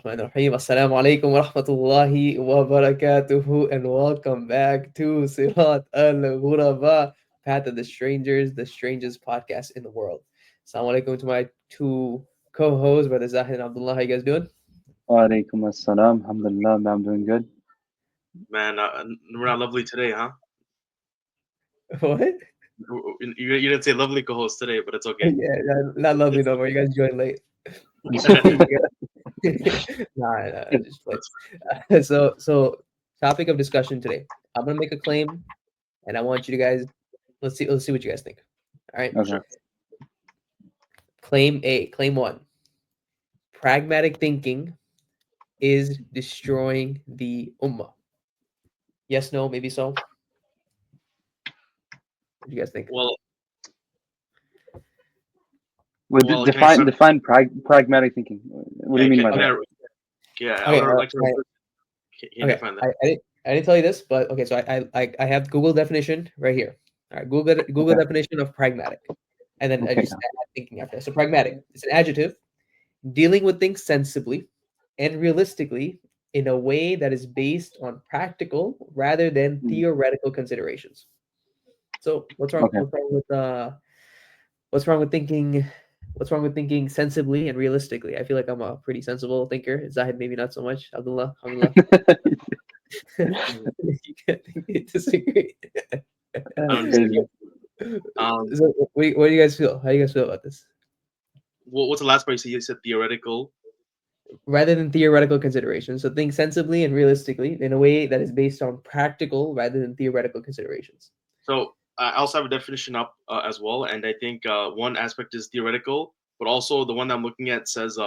Bismillahirrahmanirrahim. Assalamu alaikum wa rahmatullahi wa barakatuhu, and welcome back to Siraat Al-Ghuraba, Path of the strangest podcast in the world. Assalamu alaikum to my two co-hosts, Brother Zahid and Abdullah. How you guys doing? Walaikum assalam. Alhamdulillah, I'm doing good. Man, we're not lovely today, huh? What? You didn't say lovely co-host today, but it's okay. Yeah, not lovely no more. You guys joined late. Nah, just play. So topic of discussion today. I'm gonna make a claim, and I want you guys. Let's see what you guys think. All right. Okay. Claim A. Claim one. Pragmatic thinking is destroying the ummah. Yes, no, maybe so. What do you guys think? Well, can I Define pragmatic thinking. What do you mean by that? I would like to. Can you Okay, define that? I didn't tell you this, but okay. So I have Google definition right here. All right, Google Okay. definition of pragmatic, and then I Okay. just add thinking after. So pragmatic, it's an adjective dealing with things sensibly and realistically in a way that is based on practical rather than theoretical considerations. So what's wrong? Okay. What's wrong with thinking? What's wrong with thinking sensibly and realistically? I feel like I'm a pretty sensible thinker. Zahid, maybe not so much. Abdullah, you can't disagree. Um, Crazy. So, what do you guys feel? How do you guys feel about this? what's the last part you said? You said theoretical. Rather than theoretical considerations, so think sensibly and realistically in a way that is based on practical rather than theoretical considerations. So I also have a definition up as well, and I think one aspect is theoretical, but also the one that I'm looking at says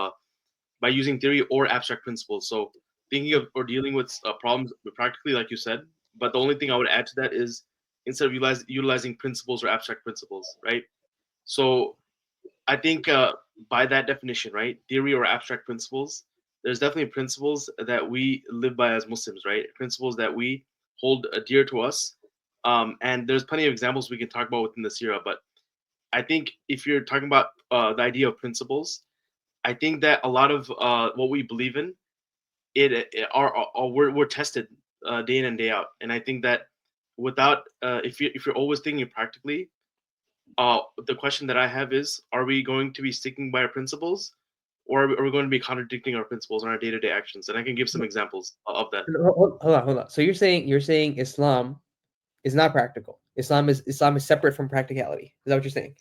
by using theory or abstract principles. So thinking of or dealing with problems practically, like you said. But the only thing I would add to that is instead of utilizing principles or abstract principles, right? So I think by that definition, right, theory or abstract principles, there's definitely principles that we live by as Muslims, right? Principles that we hold dear to us. And there's plenty of examples we can talk about within the Sirah. But I think if you're talking about the idea of principles, I think that a lot of what we believe in, we're tested day in and day out. And I think that without if you're always thinking practically, the question that I have is: are we going to be sticking by our principles, or are we going to be contradicting our principles in our day-to-day actions? And I can give some examples of that. Hold on. So you're saying Islam is not practical. Islam is separate from practicality. Is that what you're saying?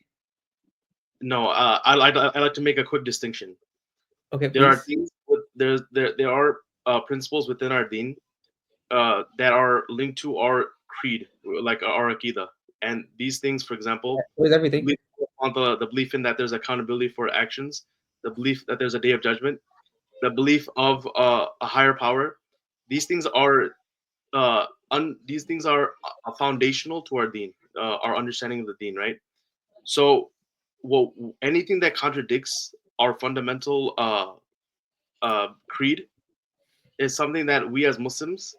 No, I like to make a quick distinction. Okay, There are please. things there are principles within our deen that are linked to our creed, like our akida, and these things, for example, What is everything? belief on the belief in that there's accountability for actions, the belief that there's a day of judgment, the belief of a higher power. These things are these things are foundational to our deen, our understanding of the deen, right? So, well, anything that contradicts our fundamental creed is something that we as Muslims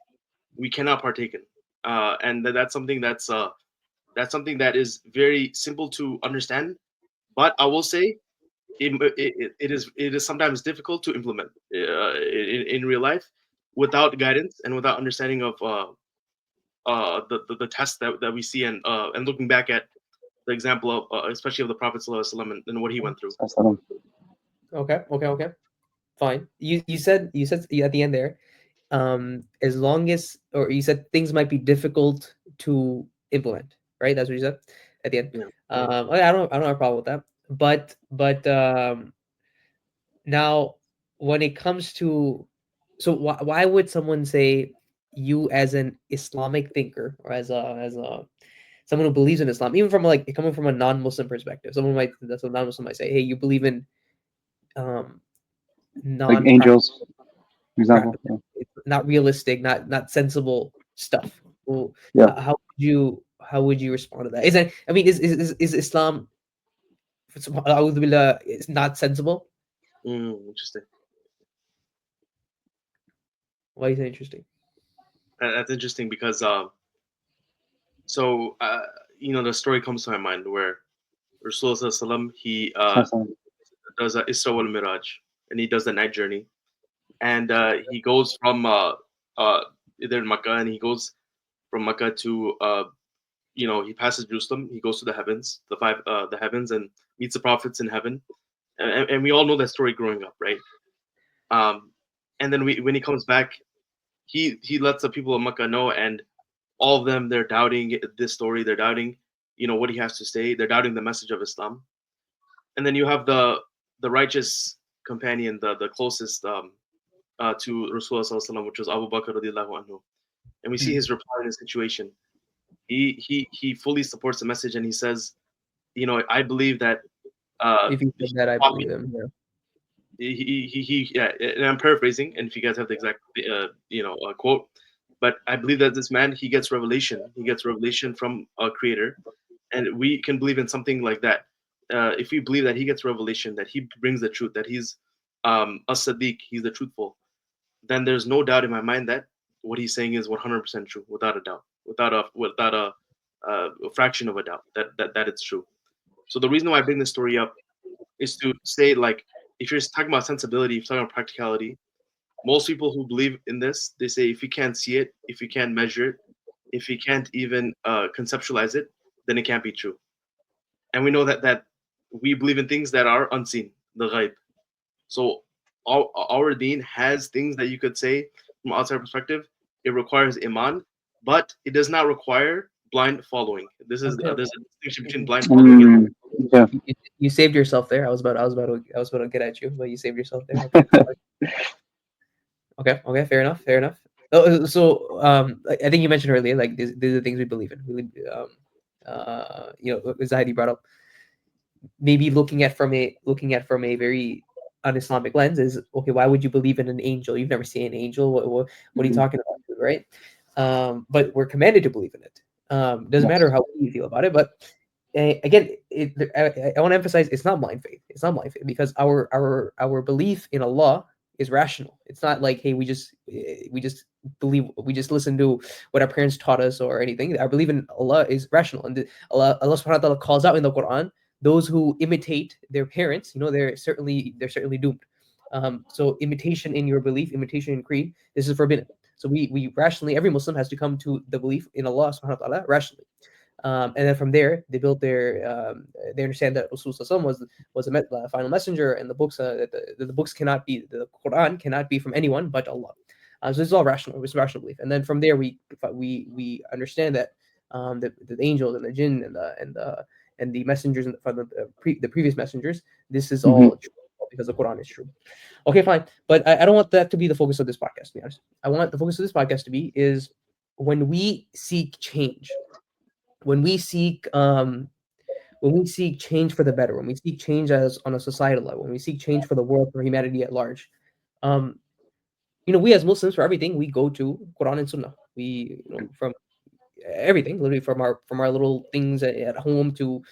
we cannot partake in, and that's something that is very simple to understand. But I will say it is sometimes difficult to implement in real life without guidance and without understanding of the tests that we see and looking back at the example of especially of the Prophet ﷺ and what he went through. Assalam. Okay. Fine. You said at the end there, as long as, or you said things might be difficult to implement, right? That's what you said at the end. Yeah. I don't have a problem with that. But now when it comes to, so why would someone say you as an Islamic thinker or as a someone who believes in Islam, even from like coming from a non-Muslim perspective, that's a non-Muslim might say, hey, you believe in um Like non-practical, angels, for example. Yeah. not realistic, not sensible stuff. Well, Yeah. how would you respond to that? Is that, I mean, is Islam, a'udhu billah, is not sensible? Interesting. Why is that interesting? That's interesting because so the story comes to my mind where Rasulullah SAW, he Assalam. does a Isra wal Miraj, and he does the night journey. and he goes from they're in Makkah, and he goes from Makkah to he passes Jerusalem. He goes to the heavens, the heavens, and meets the prophets in heaven, and we all know that story growing up, right? And then when he comes back, he lets the people of Makkah know, and all of them, they're doubting this story. They're doubting, what he has to say. They're doubting the message of Islam. And then you have the righteous companion, the closest to Rasulullah sallallahu alaihi wasallam, which was Abu Bakr radiallahu anhu. And we see his reply in his situation. He fully supports the message, and he says, I believe that If you said that, I believe him. Yeah. Yeah, and I'm paraphrasing, and if you guys have the exact quote, but I believe that this man, he gets revelation from a creator, and we can believe in something like that. If we believe that he gets revelation, that he brings the truth, that he's a Sadiq, he's the truthful, then there's no doubt in my mind that what he's saying is 100% true, without a doubt, without a fraction of a doubt that it's true. So the reason why I bring this story up is to say, like, if you're talking about sensibility, if you're talking about practicality, most people who believe in this, they say if you can't see it, if you can't measure it, if you can't even conceptualize it, then it can't be true. And we know that we believe in things that are unseen, the ghaib. So our deen has things that you could say from outside perspective. It requires iman, but it does not require blind following. There's a distinction between blind following and Yeah. You saved yourself there. I was about to get at you, but you saved yourself there. Okay. Okay. Fair enough. So I think you mentioned earlier, like these are the things we believe in. Zahidi brought up, maybe looking at from a very un-Islamic lens is, okay, why would you believe in an angel? You've never seen an angel. What are you talking about, right? But we're commanded to believe in it. Doesn't matter how you feel about it, but again, I want to emphasize, it's not blind faith. It's not blind faith, because our belief in Allah is rational. It's not like, hey, we just believe, we just listen to what our parents taught us or anything. Our belief in Allah is rational, and Allah subhanahu wa ta'ala calls out in the Quran those who imitate their parents. They're certainly doomed. So imitation in your belief, imitation in creed, this is forbidden. So we rationally, every Muslim has to come to the belief in Allah subhanahu wa ta'ala rationally. And then from there, they build they understand that Rasulullah was a final messenger, and the books, the books cannot be, the Quran cannot be from anyone but Allah. So this is all rational. It's rational belief. And then from there, we understand that the angels and the jinn and the messengers from the previous messengers, this is all true because the Quran is true. Okay, fine. But I don't want that to be the focus of this podcast, to be honest. I want the focus of this podcast to be is when we seek change, when we seek change for the better, when we seek change as on a societal level, when we seek change for the world, for humanity at large, we as Muslims, for everything, we go to Quran and Sunnah. We, from everything, literally from our little things at home to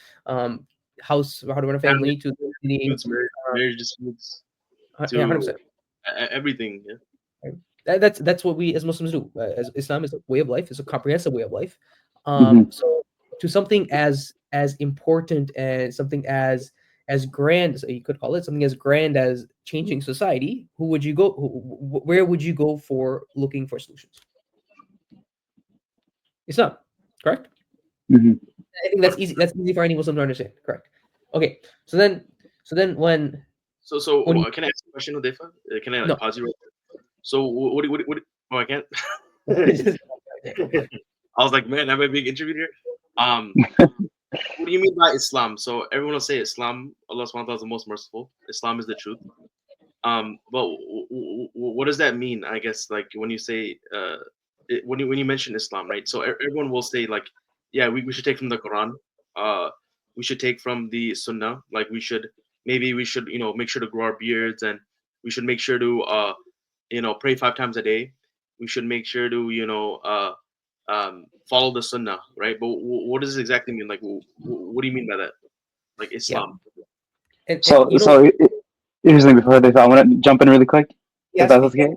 house, how to run a family, to marriage disputes, to 100%. Everything. Yeah. That's what we as Muslims do. As Islam is a way of life, it's a comprehensive way of life. So to something as important and something as grand, so you could call it something as grand as changing society, where would you go for looking for solutions? Islam, correct? I think that's easy. That's easy for any Muslim to understand. Correct. Okay. So then when can I ask a question, Udefa? Can I pause you? So what? Oh, I can't. I was like, man, am I being interviewed here? What do you mean by Islam? So everyone will say Islam, Allah subhanahu wa ta'ala is the most merciful. Islam is the truth. But what does that mean? I guess, like, when you say when you mention Islam, right? So everyone will say, like, yeah, we should take from the Quran. We should take from the Sunnah. Like, we should make sure to grow our beards, and we should make sure to pray 5 times a day. We should make sure to follow the Sunnah, right? But what does it exactly mean? Like, what do you mean by that? Like, Islam. Yeah. So here's the thing, before I want to jump in really quick. Yes, if that's okay.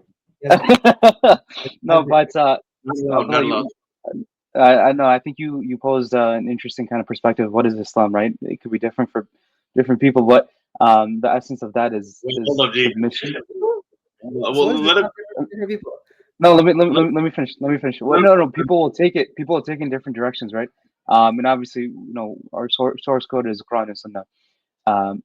No, but I know. I think you posed an interesting kind of perspective. What is Islam, right? It could be different for different people, but the essence of that is submission. So what is let Islam it. different from different people? No, let me finish. Let me finish. Well, no. People will take it. People will take it in different directions, right? And obviously, our source code is Quran and Sunnah,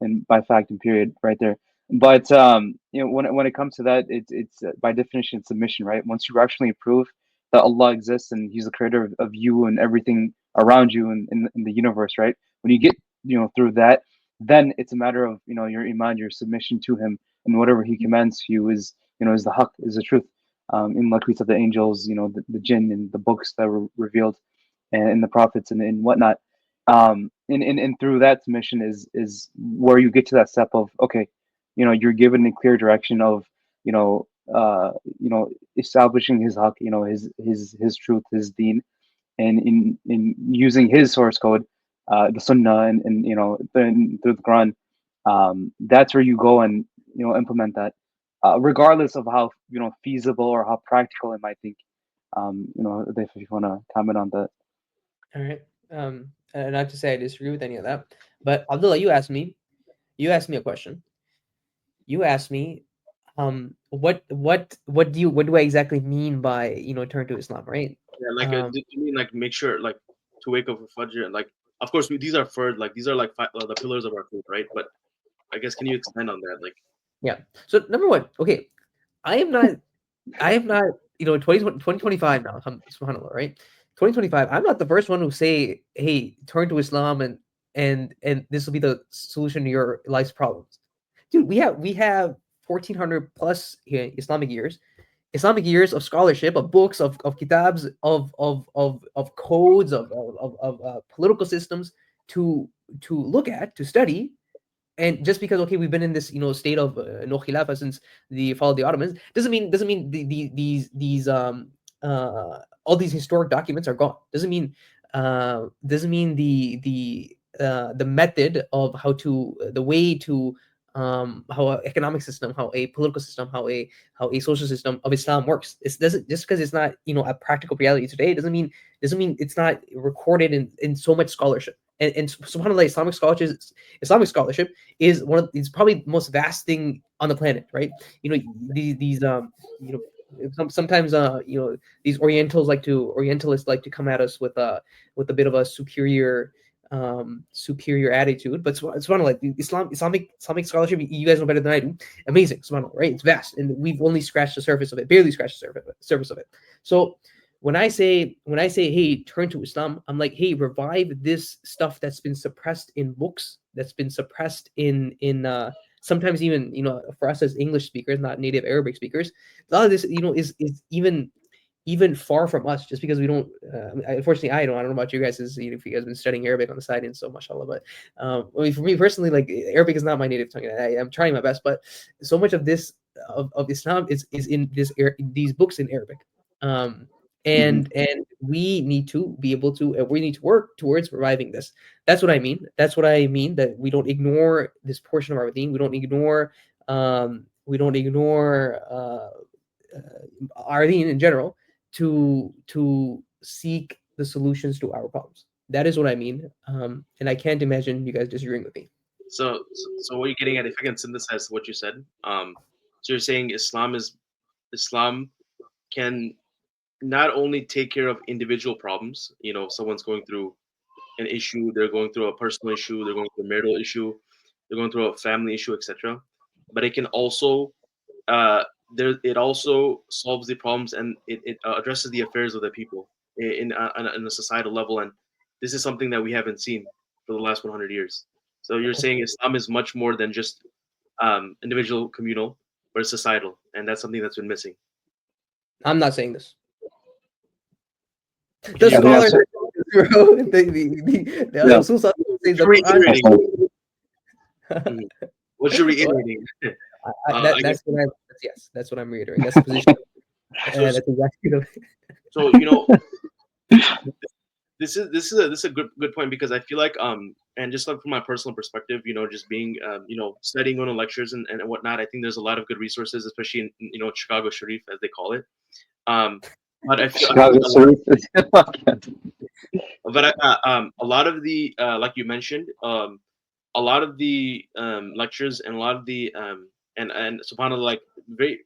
and by fact and period, right there. But when it comes to that, it's by definition submission, right? Once you rationally prove that Allah exists and He's the creator of you and everything around you in the universe, right? When you get through that, then it's a matter of your iman, your submission to Him, and whatever He commands you is the haqq, is the truth. In like we said, the angels, the jinn, and the books that were revealed, and the prophets and whatnot. And through that submission is where you get to that step of, okay, you're given a clear direction of you know establishing his haq, his truth, his deen, and in using his source code, the sunnah, and through the Quran. That's where you go and implement that, regardless of how feasible or how practical it might think. If you want to comment on that. All right. And not to say I disagree with any of that, but Abdullah, you asked me a question. You asked me, what do I exactly mean by turn to Islam, right? Yeah, like, do you mean like make sure like to wake up for Fajr and like, of course, these are for like these are like the pillars of our faith, right? But I guess can you expand on that? Like, Yeah. So number one, okay, I am not, you know, 2025 now, subhanAllah, right? 2025, I'm not the first one who say, hey, turn to Islam and this will be the solution to your life's problems. Dude, we have 1400 plus Islamic years of scholarship, of books, of kitabs, of codes, of political systems to look at, to study. And just because okay, we've been in this state of no khilafah since the fall of the Ottomans doesn't mean all these historic documents are gone. Doesn't mean the method of the way to how an economic system, how a political system, how a social system of Islam works. It doesn't, just because it's not a practical reality today doesn't mean it's not recorded in so much scholarship. And subhanallah, Islamic scholarship is it's probably the most vast thing on the planet, right? These sometimes these Orientalists like to come at us with a bit of a superior attitude. But subhanallah, like Islamic scholarship, you guys know better than I do. Amazing, subhanallah, right? It's vast, and we've only scratched the surface of it, barely scratched the surface of it. So when I say, hey, turn to Islam, I'm like, hey, revive this stuff that's been suppressed in books, that's been suppressed in sometimes even for us as English speakers, not native Arabic speakers. A lot of this is even far from us, just because we don't. Unfortunately, I don't know about you guys, if you guys have been studying Arabic on the side, and so mashallah. But I mean, for me personally, like Arabic is not my native tongue. I'm trying my best, but so much of this of Islam is in these books in Arabic. Mhm. And we need to be able to, we need to work towards reviving this. That's what I mean. That's what I mean, that we don't ignore this portion of our deen. We don't ignore our deen in general to seek the solutions to our problems. That is what I mean. And I can't imagine you guys disagreeing with me. so what you're getting at, if I can synthesize what you said, so you're saying Islam can not only take care of individual problems. Someone's going through an issue, they're going through a personal issue, they're going through a marital issue, they're going through a family issue, etc. But it can also it also solves the problems, and it addresses the affairs of the people in a societal level. And this is something that we haven't seen for the last 100 years. So you're saying Islam is much more than just individual, communal, but it's societal, and that's something that's been missing. I'm not saying this. Can The you, I think scholars, that's bro. The yeah. Rasul says the you're Quran. reiterating? Mhm. What you're reiterating? I guess That's what yes, that's what I'm reiterating. That's the position. so. That's exactly So this is a good point, because I feel like and just like from my personal perspective, just being studying, going to lectures and whatnot, I think there's a lot of good resources, especially in Chicago Sharif, as they call it. Um, but I feel Chicago Sharif. a lot of the like you mentioned, a lot of the lectures and a lot of the and subhanallah, like very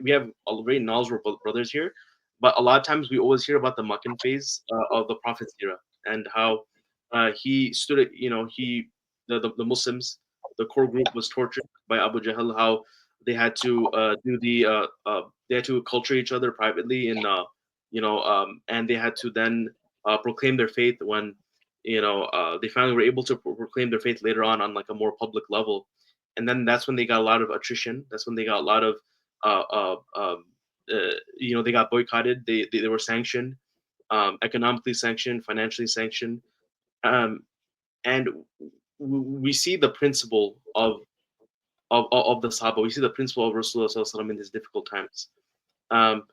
we have very knowledgeable brothers here, but a lot of times we always hear about the Meccan phase of the Prophet's era and how he stood at, he the Muslims, the core group was tortured by Abu Jahl, how they had to they had to culture each other privately in and they had to then proclaim their faith when they finally were able to proclaim their faith later on like a more public level, and then that's when they got a lot of attrition. That's when they got a lot of uh, uh, um, they got boycotted. They were sanctioned, economically sanctioned, financially sanctioned, um, and we see the principle of the Sahaba. We see the principle of Rasulullah Sallallahu Alaihi Wasallam in these difficult times. Um,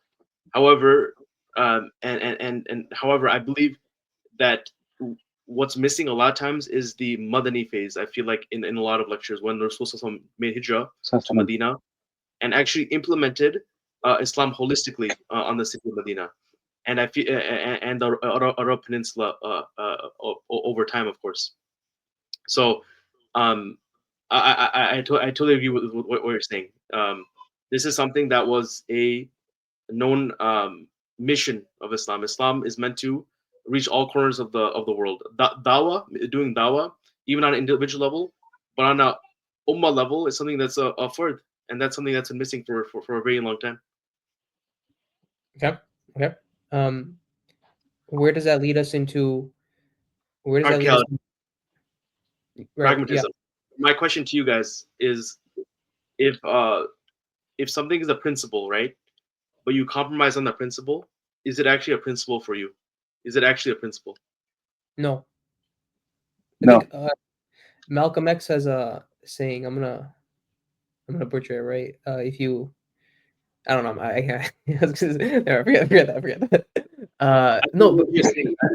however, and however, I believe that what's missing a lot of times is the Madani phase. I feel like in a lot of lectures when Rasulullah made hijrah to Medina and actually implemented Islam holistically on the city of Medina, and I feel and the Arab Peninsula over time, of course. So, I totally agree with what you're saying. This is something that was a known mission of Islam. Islam is meant to reach all corners of the world. Dawah, doing dawah, even on an individual level, but on a ummah level, is something that's a fard, and that's something that's been missing for a very long time. Okay. Okay. Um, where does that lead us into? Where does that lead us? Practicality, Right. Yeah. pragmatism. My question to you guys is if uh if something is a principle, right, but you compromise on that principle, is it actually a principle for you? Is it actually a principle? No. I No. think Malcolm X has a saying. I'm gonna butcher it, right? If you, I don't know. I no, I forget that. I forget that. I think No, but what you're saying. I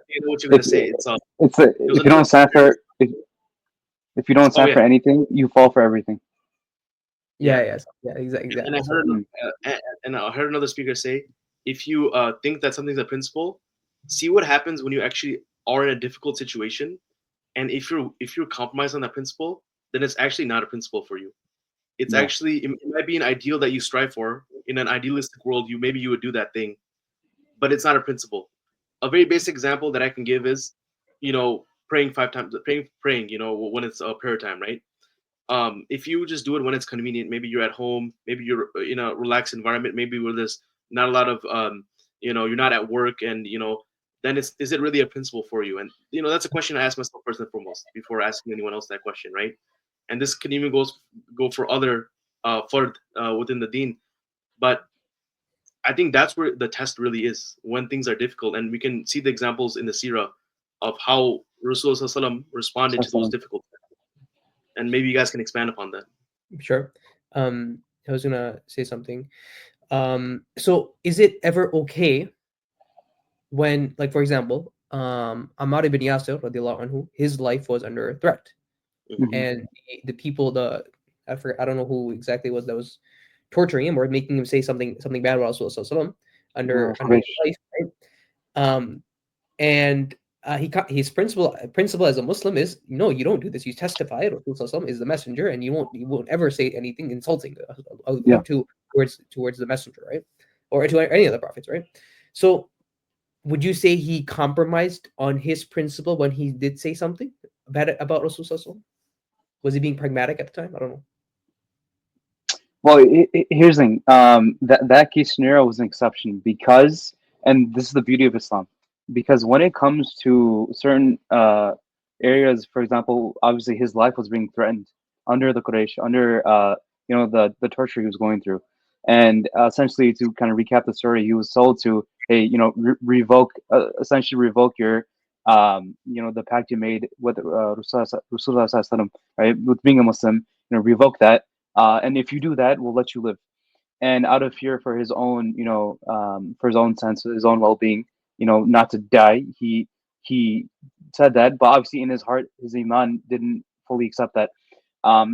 think I know what you're If gonna say. It's it's it was if you another don't stand speaker. for if you don't Oh stand yeah, for anything, you fall for everything. yeah, yeah. yes, yeah, And exactly. I heard So Mm. and I heard another speaker say, if you think that something's a principle, see what happens when you actually are in a difficult situation, and if you're compromised on that principle, then it's actually not a principle for you. It's No. actually it might be an ideal that you strive for in an idealistic world. You would do that thing, but it's not a principle. A very basic example that I can give is, praying 5 times, praying, when it's prayer time, right? If you just do it when it's convenient, maybe you're at home, maybe you're in a relaxed environment, maybe where there's not a lot of, you're not at work, and then is it really a principle for you? And that's a question I ask myself first and foremost before asking anyone else that question, right? And this can even go for other fard within the deen, but I think that's where the test really is when things are difficult, and we can see the examples in the Sirah of how Rasulullah responded to those difficult, and maybe you guys can expand upon that. sure. I was gonna say something. So is it ever okay when, like, for example, Ammar ibn Yasir, radiallahu anhu, his life was under threat, Mhm. Mhm. and the people, I don't know who exactly it was that was torturing him or making him say something bad about Rasulullah under his Quraysh. life, right? Um, and his principle as a Muslim is, no, you don't do this. You testify Rasulullah is the messenger, and you won't ever say anything insulting Yeah. towards the messenger, right, or to any of the prophets, right? So would you say he compromised on his principle when he did say something bad about Rasulullah? Was he being pragmatic at the time? I don't know. Well, here's the thing. That case scenario was an exception because, and this is the beauty of Islam, because when it comes to certain areas, for example, obviously his life was being threatened under the Quraysh, under the torture he was going through, and essentially to kind of recap the story, he was told to, hey, revoke, essentially revoke your the pact you made with Rasulullah Sallallahu Alaihi Wasallam, right, with being a Muslim, revoke that, and if you do that, we'll let you live. And out of fear for his own, for his own sense, his own well-being, not to die, he said that. But obviously, in his heart, his iman didn't fully accept that.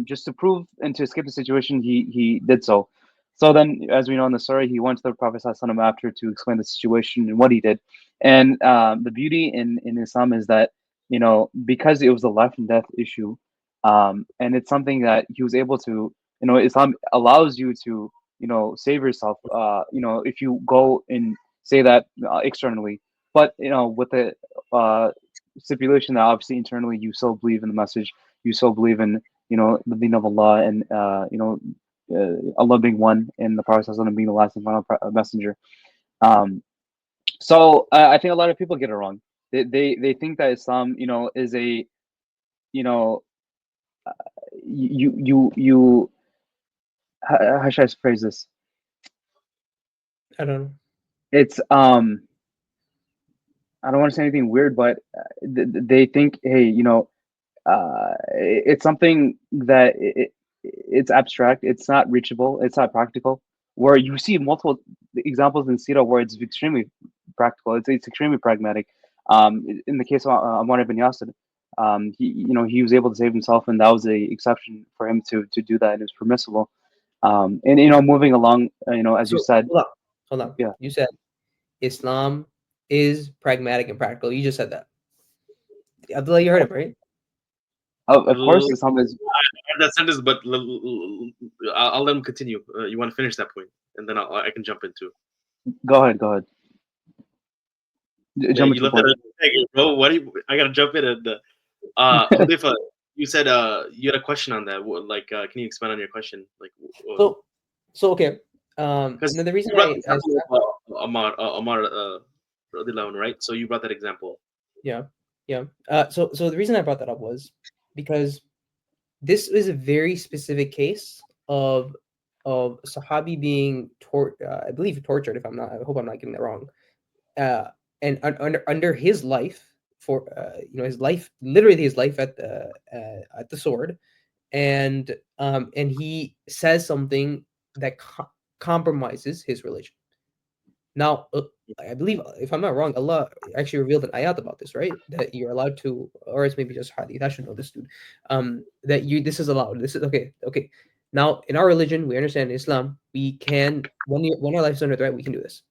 Just to prove and to escape the situation, he did so. So then, as we know in the story, he went to the Prophet ﷺ after to explain the situation and what he did. And the beauty in Islam is that because it was a life and death issue, and it's something that he was able to, Islam allows you to save yourself. If you go and say that externally, but with the stipulation that obviously internally you still believe in the message, you still believe in the deen of Allah, and Allah being one, and the Prophet ﷺ being the last and final messenger. Um, so I think a lot of people get it wrong. They think that Islam, is a, you know, you how should I phrase this? I don't know. It's I don't want to say anything weird, but they think, hey, it's something that it's abstract, it's not reachable, it's not practical. Where you see multiple examples in Sirah where it's extremely practical, it's extremely pragmatic. In the case of Ammar ibn Yasir, he was able to save himself, and that was a exception for him to do that, and it's permissible. And moving along, as you So said, hold on. yeah. You said Islam is pragmatic and practical. You just said that. Abdullah, you heard it, right? Of course, Islam is. I heard that sentence, but I'll let him continue. You want to finish that point, and then I can jump into. Go ahead. Yeah, Jump you into the left that point. hanging, bro. What do you? I gotta jump in. And Hudayfa, you said you had a question on that. Like, can you expand on your question? Like, So okay. because And then the reason you brought the I example of Ammar, radiallahu anhu, right? So you brought that example. yeah. So the reason I brought that up was because this is a very specific case of Sahabi being I believe tortured. If I'm not, I hope I'm not getting that wrong. And under his life, for his life, literally his life at the sword, and he says something that compromises his religion. Now, I believe, if I'm not wrong, Allah actually revealed an ayat about this, right? That you're allowed to, or it's maybe just hadith. I should know this, dude. This is allowed. This is okay. Okay. Now, in our religion, we understand in Islam, we can, when our life is under threat, we can do this.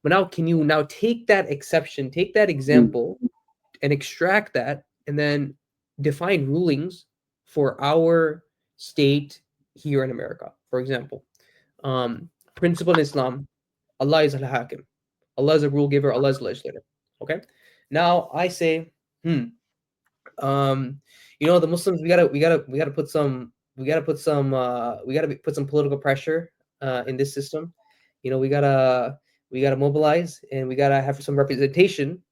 But now, can you now take that exception, take that Mm. example, and extract that, and then define rulings for our state here in America? For example, principle in Islam, Allah is al-Hakim. Allah is a rule giver. Allah is a legislator. Okay. Now I say, the Muslims, we gotta put some put some political pressure in this system. We gotta mobilize, and we gotta have some representation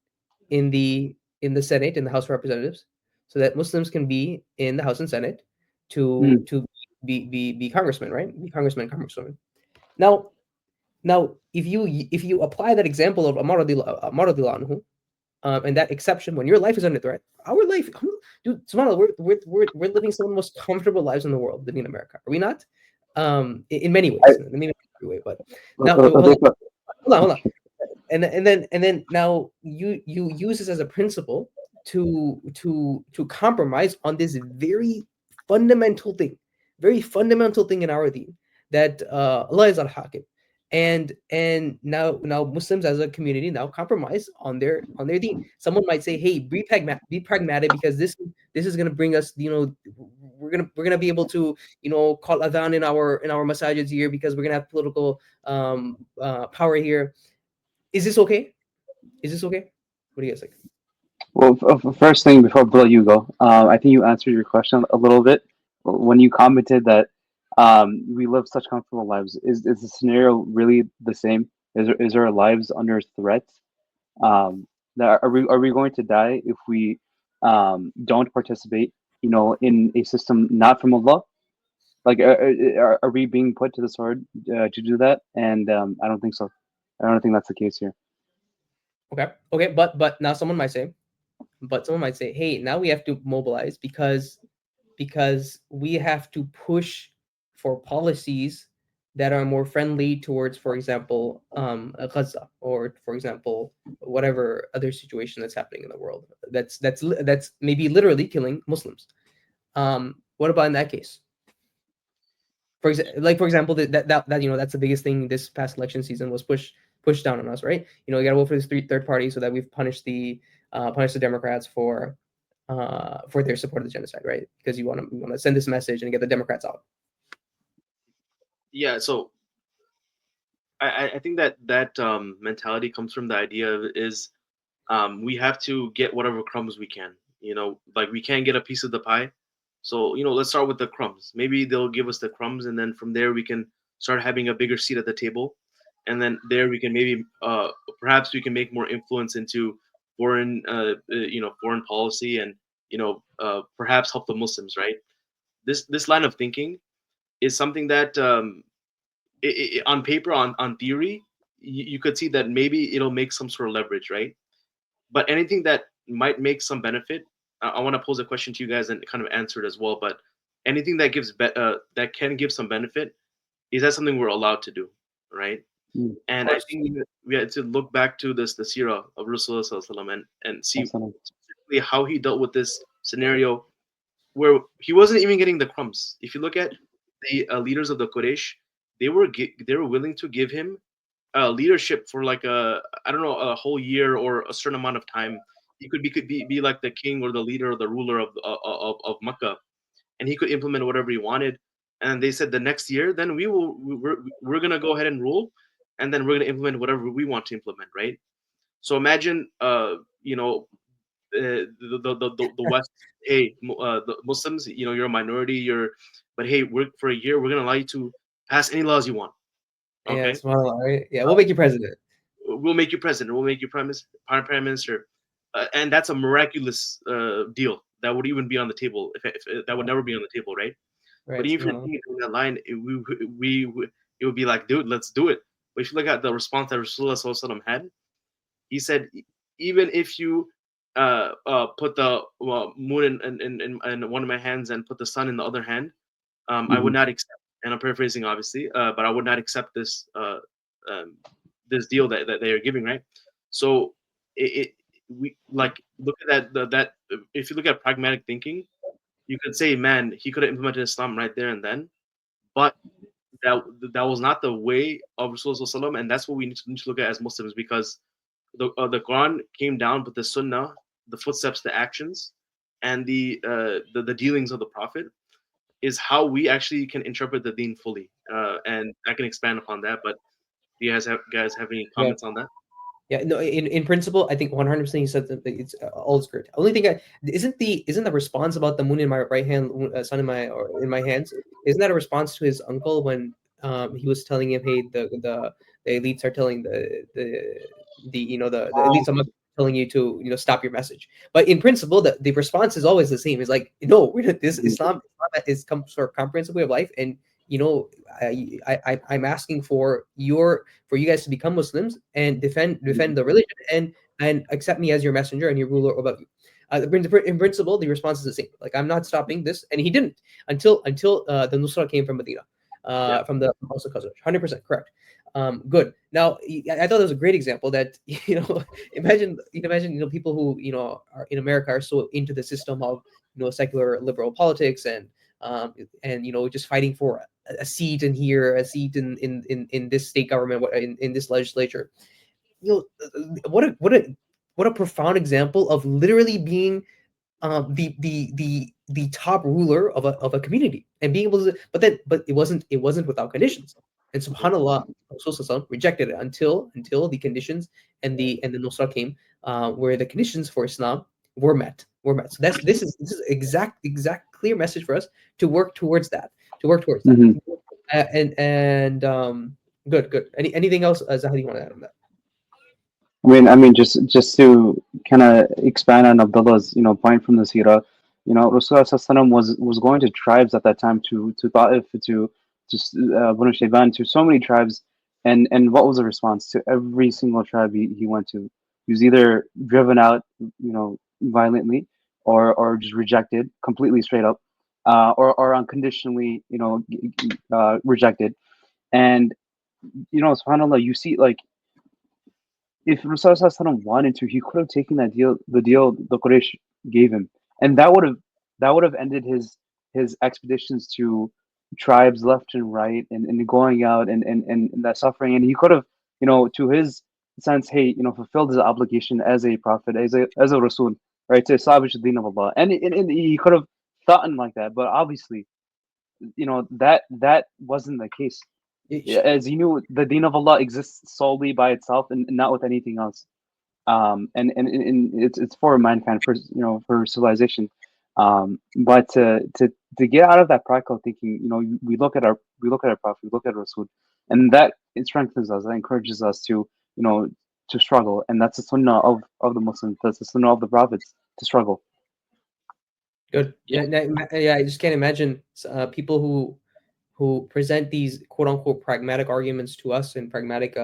in the Senate, in the House of Representatives, so that Muslims can be in the House and Senate to Mm. be congressmen, right? Be congressmen, congresswomen. Now, if you apply that example of Ammar radiallahu anhu, and that exception, when your life is under threat, our life, dude, subhanAllah, we're living some of the most comfortable lives in the world living in America, are we not? In many ways, maybe not every way, but now hold on. And then now you use this as a principle to compromise on this very fundamental thing in our deen, that Allah is al-Hakim. And now Muslims as a community now compromise on their deen. Someone might say, hey, be pragmatic, because this is going to bring us, we're gonna be able to call adhan in our masajids here, because we're gonna have political power here. Is this okay? Is this okay? What do you guys think? Well, first thing before Bill, you go. I think you answered your question a little bit when you commented that we live such comfortable lives. Is the scenario really the same? Is our lives under threat? Are we going to die if we don't participate? In a system not from Allah. Like, are we being put to the sword to do that? And I don't think so. I don't think that's the case here. Okay, but now someone might say, hey, now we have to mobilize, because we have to push for policies that are more friendly towards, for example, Gaza, or for example, whatever other situation that's happening in the world that's maybe literally killing Muslims. What about in that case? For example, that's the biggest thing this past election season was pushed down on us, right? You got to vote for this third party, so that we've punished the Democrats for their support of the genocide, right? Because you want to send this message and get the Democrats out. Yeah. So I think that mentality comes from the idea of is we have to get whatever crumbs we can. Like we can't get a piece of the pie, so let's start with the crumbs. Maybe they'll give us the crumbs, and then from there we can start having a bigger seat at the table, and then there we can maybe perhaps we can make more influence into foreign policy, and perhaps help the Muslims. Right? This line of thinking is something that on paper, on theory, you could see that maybe it'll make some sort of leverage, right? But anything that might make some benefit, I want to pose a question to you guys and kind of answer it as well. But anything that that can give some benefit, is that something we're allowed to do, right? Mm. And I think we had to look back to the Sirah of Rasulullah Sallallahu Alaihi Wasallam and see Awesome. specifically how he dealt with this scenario where he wasn't even getting the crumbs. If you look at the leaders of the Quraysh, they were willing to give him leadership for like I don't know, a whole year or a certain amount of time. He could be like the king or the leader or the ruler of Makkah, and he could implement whatever he wanted. And they said the next year, then we're gonna go ahead and rule, and then we're gonna implement whatever we want to implement, right? So imagine, the West. Hey, the Muslims, you're a minority. But hey, for a year, we're gonna allow you to pass any laws you want. Yeah, Okay, subhanAllah, right? Yeah, we'll make you president. we'll make you president. We'll make you prime minister, and that's a miraculous deal that would even be on the table. If that would never be on the table, right? But Right, even subhanAllah. in that line, it would be like, dude, let's do it. But if you look at the response that Rasulullah Sallallahu Alaihi Wasallam had, he said, even if you put the moon in one of my hands and put the sun in the other hand, I would Mhm. not accept. And I'm paraphrasing, obviously, but I would not accept um, this deal that they are giving, right? So we like look at that. If you look at pragmatic thinking, you could say, man, he could have implemented Islam right there and then, but that that was not the way of Rasulullah, and that's what we need to look at as Muslims, because the Quran came down, but the Sunnah, the footsteps, the actions, and the dealings of the Prophet is how we actually can interpret the Deen fully. And I can expand upon that. But do you guys have any Yeah. comments on that? Yeah, no, in principle, I think 100% you said that it's all is great. Only thing isn't the response about the moon in my right hand, sun in my hands, isn't that a response to his uncle when he was telling him, hey, the elites are telling the elites are telling you to stop your message. But in principle, the response is always the same. It's like, no, this Mhm. Islam is sort of comprehensive way of life, and I'm asking for you guys to become Muslims and defend the religion and accept me as your messenger and your ruler above you. In principle, the response is the same. Like, I'm not stopping this, and he didn't until the Nusra came from Medina, Yeah. from the House of Khazraj. 100% correct. Good. Now, I thought that was a great example that imagine people who are in America are so into the system of secular liberal politics and just fighting for a seat in here, a seat in this state government, in this legislature. What a profound example of literally being the top ruler of a community and being able to, but it wasn't without conditions. And subhanallah, Rasul rejected it until the conditions and the nusra came, where the conditions for Islam were met. So this is exact clear message for us to work towards that, Mhm. and good. Anything else, Zahid, you want to add on that? I mean, just to kind of expand on Abdullah's, point from the Sirah, Rasulullah Sallallahu was going to tribes at that time, to Ta'if, to Banu Shayban, to so many tribes, and what was the response to every single tribe he went to? He was either driven out, violently, or just rejected completely, straight up, or unconditionally, rejected. And subhanallah, you see, like, if Rasulullah wanted to, he could have taken the deal the Quraysh gave him, and that would have ended his expeditions to tribes left and right, and going out, and that suffering. And he could have, to his sense, hey, fulfilled his obligation as a prophet, as a Rasul, right, to establish the deen of Allah, and he could have thought like that. But obviously, that wasn't the case. as you knew, the deen of Allah exists solely by itself and not with anything else. And it's for mankind, for for civilization. But to get out of that practical thinking, we look at our prophet, we look at Rasul, and that it strengthens us, that encourages us to to struggle, and that's the sunnah of the Muslims, that's the sunnah of the prophets, to struggle. Good. Yeah. Yeah, I just can't imagine people who present these quote unquote pragmatic arguments to us and pragmatic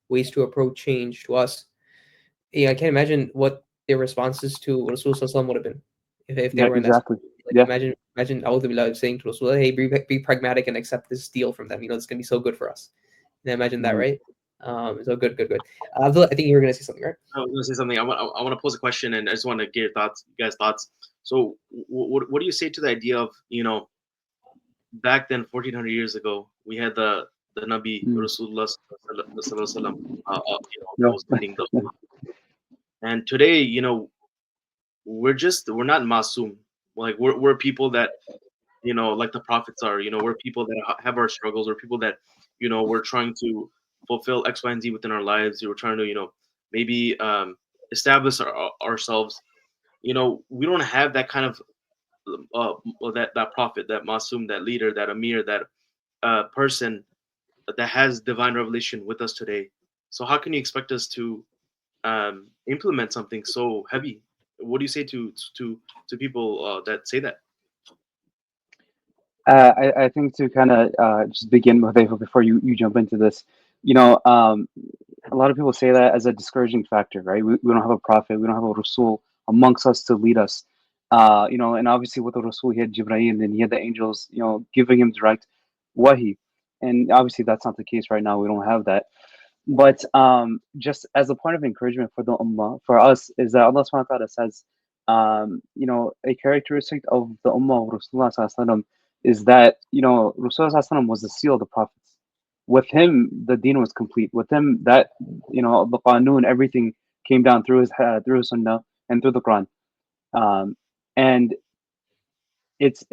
ways to approach change to us. Yeah, I can't imagine what their responses to Rasulullah would have been if they Yeah, were in that exactly. situation. Like Yeah. imagine A'udhu Billah saying to Rasulullah, hey, be pragmatic and accept this deal from them. It's gonna be so good for us. And imagine that, Mhm. right? So good. Abdullah, I think you were gonna say something, right? I was going to say something. I want to pose a question, and I just want to get your thoughts, you guys' thoughts. So, what do you say to the idea of back then, 1400 years ago, we had the Nabi Mm. Rasulullah Sallallahu Alaihi Wasallam, that Yeah. was leading the Ummah. And today, we're not masum. Like we're people that like the prophets are. We're people that have our struggles. We're people that we're trying to fulfill X, Y, and Z within our lives. We're trying to maybe establish ourselves. We don't have that kind of that prophet, that masum, that leader, that amir, that person that has divine revelation with us today. So how can you expect us to implement something so heavy? What do you say to people that say that? I think to kind of just begin with Ava before you jump into this, you know, um, a lot of people say that as a discouraging factor, right? We don't have a prophet, we don't have a Rasul amongst us to lead us. And obviously with the Rasul, he had Jibreel and he had the angels, giving him direct wahi. And obviously that's not the case right now. We don't have that. But just as a point of encouragement for the Ummah, for us, is that Allah subhanahu wa ta'ala says, a characteristic of the Ummah of Rasulullah sallallahu alaihi wasallam is that, Rasulullah sallallahu alaihi wasallam was the seal of the prophets. With him, the deen was complete. With him, that, the Qanun, everything came down through his Sunnah and through the Quran. And there's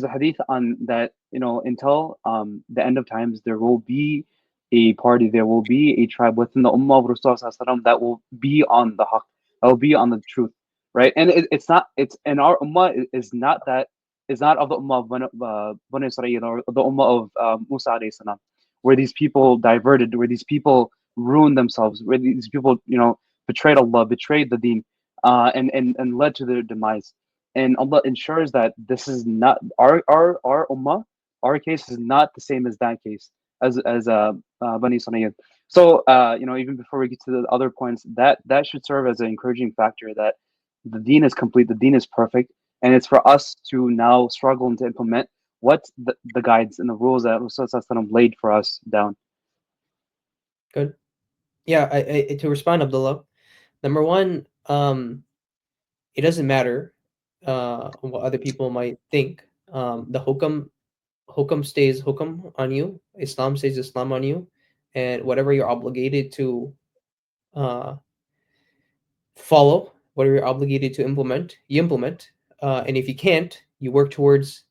a hadith on that, until the end of times there will be a party, there will be a tribe within the ummah of Rasulullah that will be on the haqq, that will be on the truth, right? And it's in our ummah is not that, is not of the ummah of Bani Israel, or the ummah of Musa alayhi salam, where these people diverted, where these people ruined themselves, where these people betrayed Allah, betrayed the deen, and led to their demise. And Allah ensures that this is not our ummah. Our case is not the same as that case, as Bani Israel. So even before we get to the other points, that should serve as an encouraging factor that the deen is complete, the deen is perfect, and it's for us to now struggle and to implement what the guides and the rules that Rasulullah laid for us down. Good. Yeah, I to respond, Abdullah. Number one, it doesn't matter what other people might think. The hukam stays hukam on you. Islam stays Islam on you, and whatever you're obligated to uh, follow, whatever you're obligated to implement, you implement. And if you can't, you work towards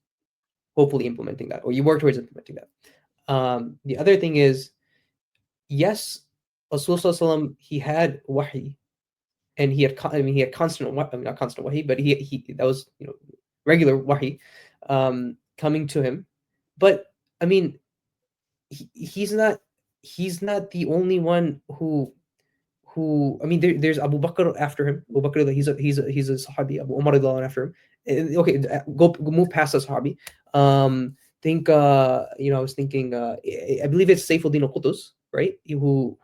hopefully implementing that, or you work towards implementing that. The other thing is, yes, Rasulullah he had wahi, and he had he had constant not constant wahi, but he that was regular wahi coming to him. But I mean, he's not the only one who I mean, there's Abu Bakr after him. Abu Bakr, he's a Sahabi. Abu Umar after him. Okay, go move past the Sahabi. Think I was thinking I believe it's Saifuddin al-Qutus, right? Who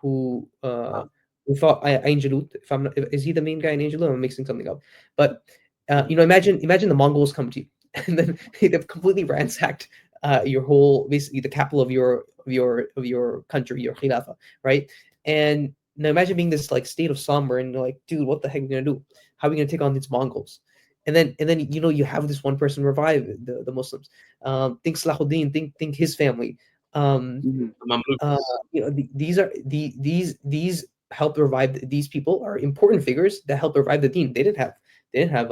fought Ain Jalut. If I'm not, is he the main guy in Ain Jalut? I'm mixing something up. But imagine the Mongols come to you and then they've completely ransacked your whole, basically the capital of your country, your Khilafah, right? And now imagine being this like state of somber and you're like, dude, what the heck are we gonna do? How are we gonna take on these Mongols? And then you have this one person revive the Muslims. Think Salahuddin, think his family. Um, Mhm. The Mamluks. these are these help revive these people are important figures that help revive the deen. They They didn't have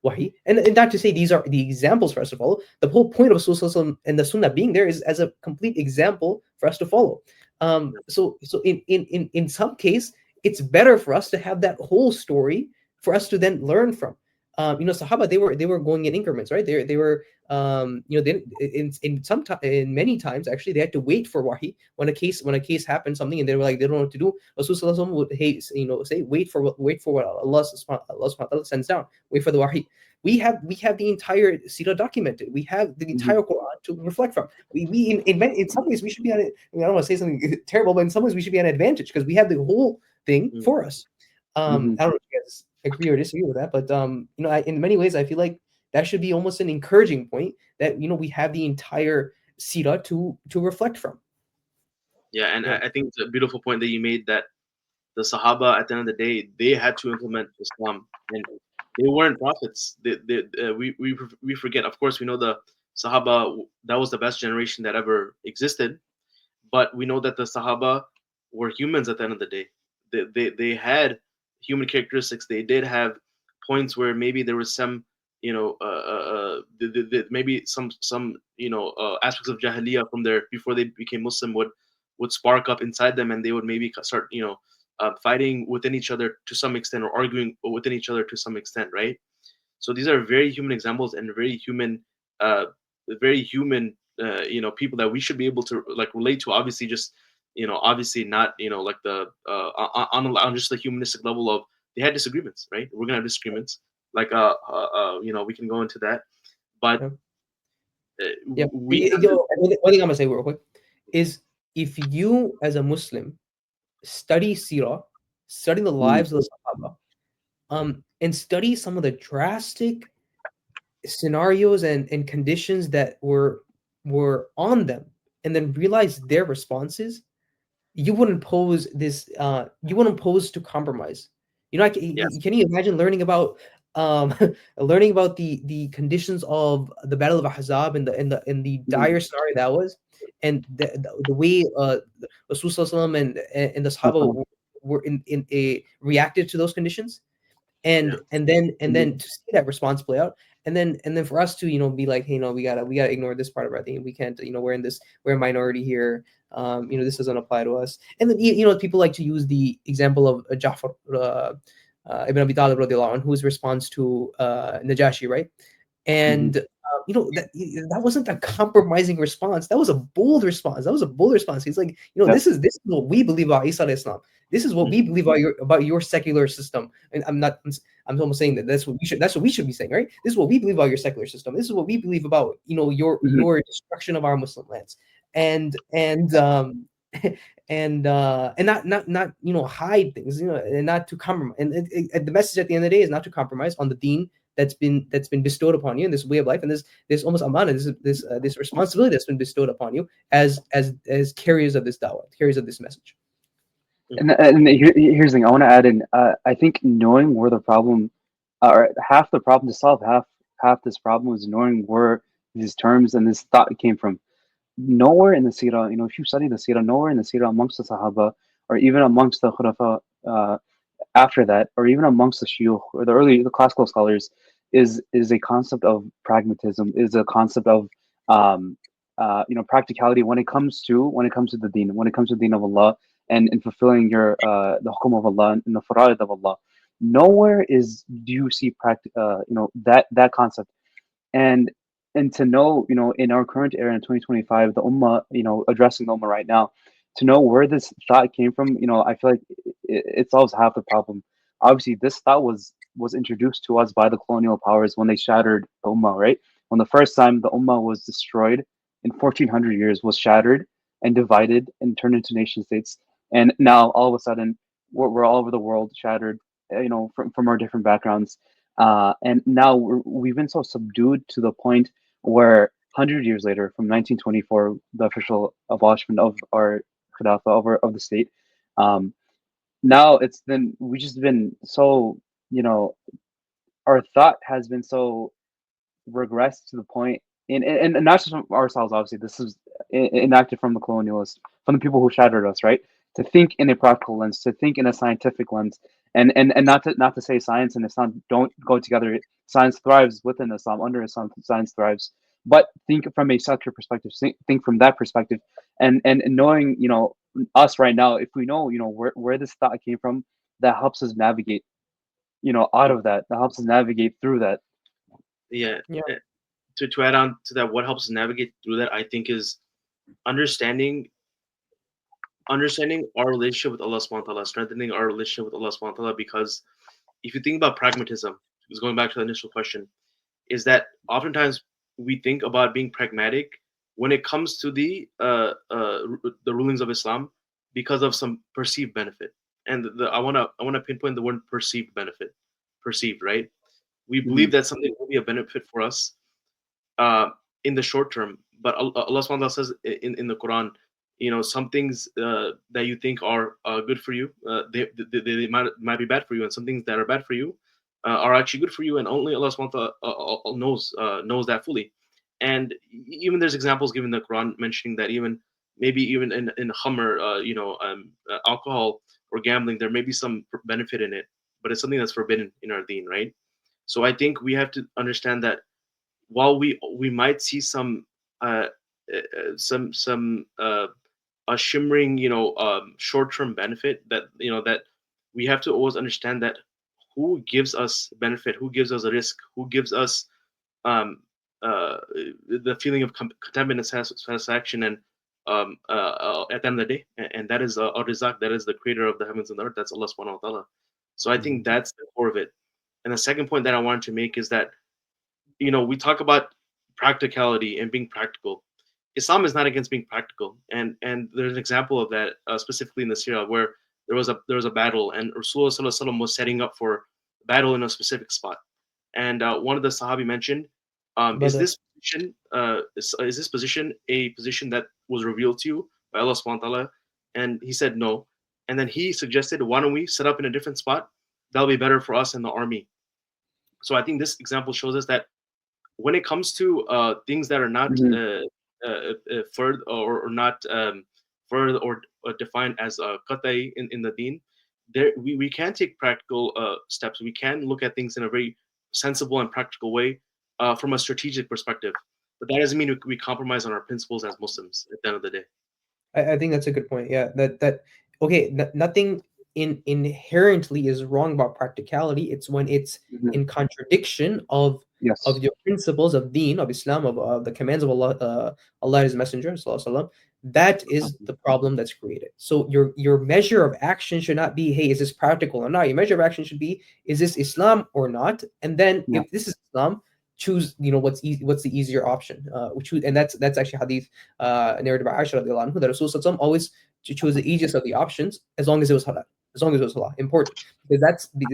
wahi. And not to say these are the examples for us to follow. The whole point of Rasul and the Sunnah being there is as a complete example for us to follow. So in some case, it's better for us to have that whole story for us to then learn from. Sahaba, they were going in increments, right? They were they, in many times actually they had to wait for wahi when a case happened something and they were like they don't know what to do. Rasul would say wait for what Allah subhanahu wa ta'ala sends down. Wait for the wahi. We have the entire Sirah documented. We have the entire Quran to reflect from. We in some ways we should be on it. I don't want to say something terrible, but in some ways we should be an advantage because we have the whole thing for us. I don't know if you guys agree or disagree with that, but in many ways I feel like that should be almost an encouraging point that we have the entire Sirah to reflect from. Yeah, and I think it's a beautiful point that you made, that the Sahaba at the end of the day, they had to implement Islam, and they weren't prophets. We forget. Of course, we know the Sahaba, that was the best generation that ever existed, but we know that the Sahaba were humans at the end of the day. They had human characteristics. They did have points where maybe there was some maybe some aspects of jahiliyyah from their before they became Muslim would spark up inside them, and they would maybe start fighting within each other to some extent, or arguing within each other to some extent, right? So these are very human examples and uh, very human, people that we should be able to like relate to. Obviously, just obviously not like the on just the humanistic level of they had disagreements, right? We're gonna have disagreements, like we can go into that, but Yeah. we One thing I'm gonna say real quick is if you as a Muslim study Sirah, study the lives of the Sahaba, and study some of the drastic scenarios and conditions that were on them, and then realize their responses, you wouldn't pose to compromise. yes, Can you imagine learning about um learning about the conditions of the Battle of Ahzab and the dire scenario that was, and the way Rasul Sallallahu Alaihi Wasallam and the Sahaba were in a reacted to those conditions, yeah, and then to see that response play out, and then for us to be like, hey, no, we gotta ignore this part of our thing. We can't, we're a minority here. This doesn't apply to us. And then people like to use the example of Ja'far ibn Abi Talib radiallahu anhu, whose response to Najashi, right? And that wasn't a compromising response. That was a bold response. He's like, this is what we believe about Isa alayhi Islam. This is what we believe about your secular system. And I'm almost saying that that's what we should be saying, right? This is what we believe about your secular system. This is what we believe about your destruction of our Muslim lands. And and not hide things, and not to compromise. And the message at the end of the day is not to compromise on the deen that's been bestowed upon you in this way of life, and this almost amana, this responsibility that's been bestowed upon you as carriers of this dawah, carriers of this message. And here's the thing I want to add in. I think knowing where the problem, or half the problem to solve, half this problem is knowing where these terms and this thought came from. Nowhere in the Sirah, if you study the Sirah, nowhere in the Sirah amongst the Sahaba, or even amongst the Khurafa after that, or even amongst the Shuyukh or the classical scholars, is a concept of pragmatism, is a concept of practicality when it comes to the deen, when it comes to the deen of Allah, and fulfilling your the hukum of Allah and the fara'id of Allah. Nowhere do you see that concept. And to know, in our current era in 2025, the Ummah, addressing the Ummah right now, to know where this thought came from, I feel like it solves half the problem. Obviously, this thought was introduced to us by the colonial powers when they shattered the Ummah, right? When the first time the Ummah was destroyed in 1400 years, was shattered and divided and turned into nation states. And now all of a sudden, we're all over the world, shattered, from our different backgrounds. And now we've been so subdued to the point where 100 years later, from 1924, the official abolishment of our Khilafah of the state, now we just been so, our thought has been so regressed to the point, and not just from ourselves, obviously, this is enacted from the colonialists, from the people who shattered us, right? to think in a practical lens, to think in a scientific lens, and not to say science and Islam don't go together. Science thrives within Islam, under Islam, science thrives. But think from a secular perspective. Think from that perspective, and knowing, us right now, if we know, where this thought came from, that helps us navigate, out of that. That helps us navigate through that. Yeah. Yeah. To add on to that, what helps us navigate through that, I think, is understanding our relationship with Allah subhanahu wa ta'ala, strengthening our relationship with Allah subhanahu wa ta'ala. Because if you think about pragmatism, is going back to the initial question, is that oftentimes we think about being pragmatic when it comes to the rulings of Islam because of some perceived benefit. And I wanna pinpoint the word perceived benefit. Perceived, right? We believe Mhm. that something will be a benefit for us uh, in the short term. But Allah subhanahu wa ta'ala says in the Quran, some things that you think are good for you, they might be bad for you, and some things that are bad for you are actually good for you, and only Allah subhanahu wa ta'ala knows that fully. And even there's examples given in the Quran mentioning that even maybe even in Hummer, alcohol or gambling, there may be some benefit in it, but it's something that's forbidden in our deen, right? So I think we have to understand that while we might see some a shimmering short-term benefit, that we have to always understand that who gives us benefit, who gives us a risk, who gives us um, uh, the feeling of contentment and satisfaction, and at the end of the day, and that is Ar-Rizaq, that is the creator of the heavens and the earth, that's Allah subhanahu wa ta'ala. So I think Mhm. that's the core of it. And the second point that I wanted to make is that we talk about practicality and being practical. Islam is not against being practical, and there's an example of that specifically in the Sirah, where there was a battle, and Rasulullah Sallallahu Alaihi Wasallam was setting up for battle in a specific spot, and one of the Sahabi mentioned, But is this position a position that was revealed to you by Allah Subhanahu wa Taala? And he said no, and then he suggested, why don't we set up in a different spot? That'll be better for us and the army. So I think this example shows us that when it comes to things that are not Mhm. further or not further or defined as qat'i in the deen, there we can take practical steps. We can look at things in a very sensible and practical way from a strategic perspective. But that doesn't mean we compromise on our principles as Muslims at the end of the day. I think that's a good point. Yeah, that okay. Nothing inherently is wrong about practicality. It's when it's Mhm. in contradiction of Yes. your principles of Deen, of Islam, of the commands of Allah, Allah and His Messenger, sallallahu alaihi wasallam. That is the problem that's created. So your measure of action should not be, hey, is this practical or not? Your measure of action should be, is this Islam or not? And then Yeah. if this is Islam, choose what's easy, what's the easier option. We choose, and that's actually hadith narrated by Aisha radiallahu anhu, that Rasul sallallahu always chose the easiest of the options as long as it was halal. As long as it was halal, important, because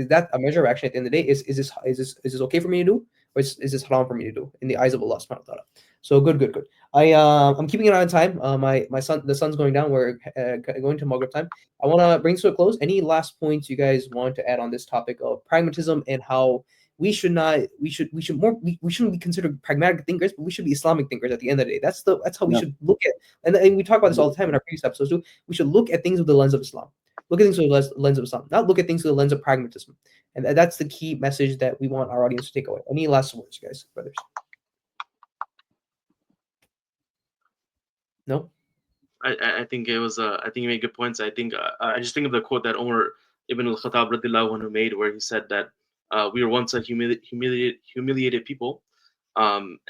that a measure of action at the end of the day is this okay for me to do, or is this haram for me to do in the eyes of Allah subhanahu wa ta'ala. So good. I'm keeping an eye on time. The sun's going down. We're going to Maghrib time. I want to bring this to a close. Any last points you guys want to add on this topic of pragmatism and how we shouldn't be considered pragmatic thinkers, but we should be Islamic thinkers at the end of the day. That's how we Yeah. should look at, and we talk about this all the time in our previous episodes too. We should look at things with the lens of Islam. Look at things with the lens of Islam, not look at things with the lens of pragmatism. And that's the key message that we want our audience to take away. Any last words, guys, brothers? No? I think it was I think you made good points. I think I just think of the quote that Umar ibn al-Khattab radiallahu anhu made, where he said that we were once a humiliated people, and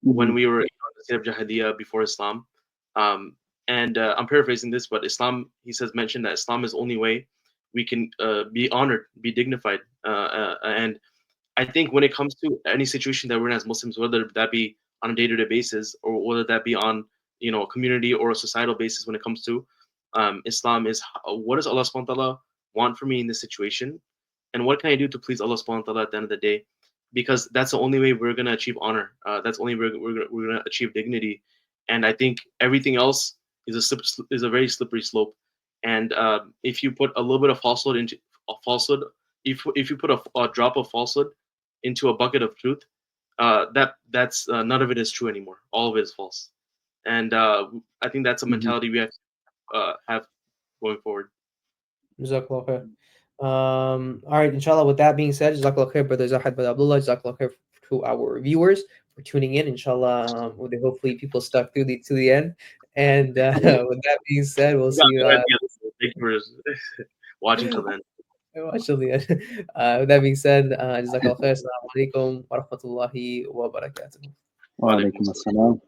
when Mhm. we were in the state of Jahiliyyah before Islam, um, and I'm paraphrasing this, but Islam, he says, mentioned that Islam is the only way we can be honored, be dignified, and I think when it comes to any situation that we're in as Muslims, whether that be on a day-to-day basis or whether that be on a community or a societal basis, when it comes to Islam, is what does Allah Subhanahu wa Taala want for me in this situation, and what can I do to please Allah Subhanahu wa Taala at the end of the day, because that's the only way we're gonna achieve honor. That's the only way we're gonna achieve dignity, and I think everything else is a very slippery slope. And if you put a little bit of falsehood into a falsehood, if you put a drop of falsehood into a bucket of truth, that's none of it is true anymore. All of it is false, and I think that's a Mhm. mentality we have going forward. Jazakallah khair. All right, inshallah, with that being said, Jazakallah khair, Brother Zahid, Brother Abdullah, Jazakallah khair to our viewers for tuning in. Inshallah, hopefully people stuck through to the end. And with that being said, we'll see Yeah, you. go ahead, yeah. Thank you for watching till then. Watch till the end. With that being said, Jazakallah khair. Assalamu alaikum wa rahmatullahi wa barakatuh. Wa alaikum assalam.